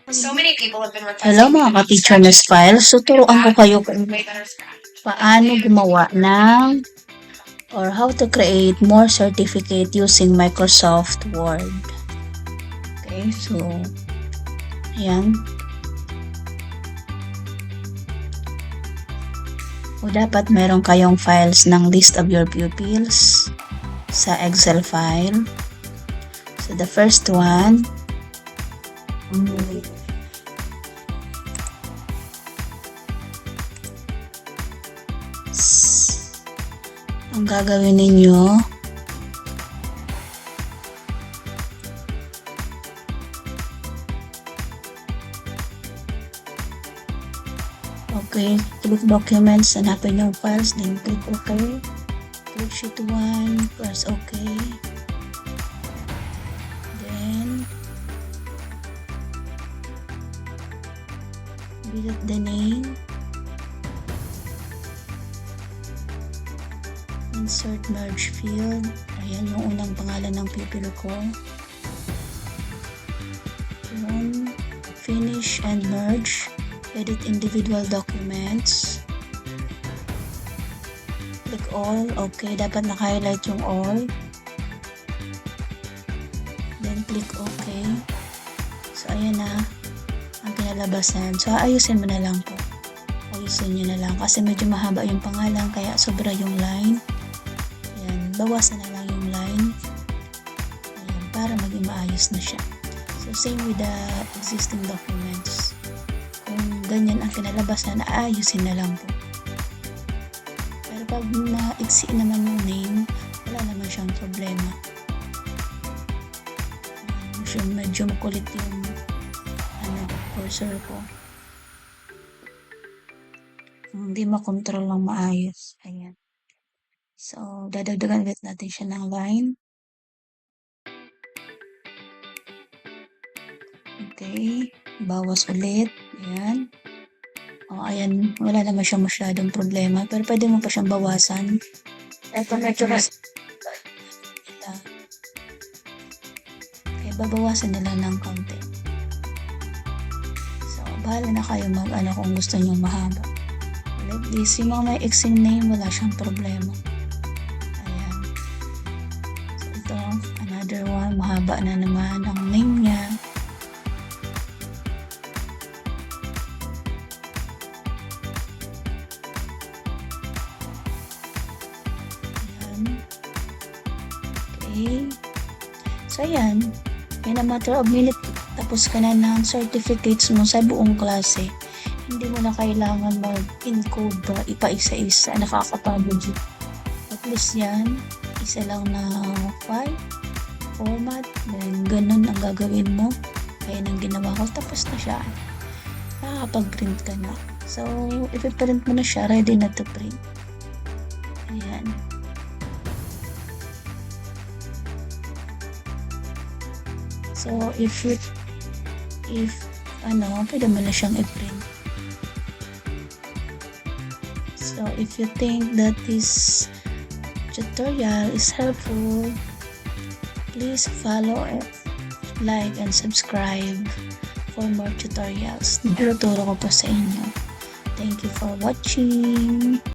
So many people have been Hello mga ka-teacher na files. So turuan ko kayo kung paano gumawa ng or how to create more certificate using Microsoft Word. Okay, so ayan. O dapat meron kayong files ng list of your pupils sa Excel file. So the first one, ang gagawin ninyo, okay, click documents, hanapin yung files, then click okay, click sheet 1, press okay, then delete the name, insert merge field, ayan yung unang pangalan ng pupil ko, yun, finish and merge, edit individual documents, click all, okay, dapat naka-highlight yung all, then click okay, so ayan na ang kinalabasan. So ayusin mo na lang po, ayusin nyo na lang kasi medyo mahaba yung pangalan kaya sobra yung line, ayan, bawasan na lang yung line, ayan, para maging maayos na siya. So same with the existing documents, kung ganyan ang kinalabasan, aayusin na lang po. Pero pag maiksi naman yung name, wala naman siyang problema. Medyo makulit yung cursor ko, hindi makontrol ng maayos. Ayan, so dadagdagan ulit natin siya ng line. Okay, bawas ulit. Ayan. O, ayan, wala naman siyang masyadong problema, pero pwede mo pa siyang bawasan. Ito medyo mas okay, babawasan na lang ng konti. So, bahala na kayo mag-ano kung gusto nyo mahaba. Like this, yung mga may exing name, wala siyang problema. Ayan. So, ito, another one, mahaba na naman ang name niya. Okay. So, ayan. In a matter of minute, tapos ka na ng certificates mo sa buong klase. Hindi mo na kailangan mag-encode ba, ipa-isa-isa. Nakakapagod yun. At least yan, isa lang na file, format, then ganun ang gagawin mo. Kaya nang ginawa ko, tapos na siya. Nakakapag-print ka na. So, if i-print mo na siya, ready na to print. Ayan. So, if pwede mo na siyang i-print. So, if you think that this tutorial is helpful, please follow it, like, and subscribe for more tutorials. Tuturo ko po sa inyo. Thank you for watching.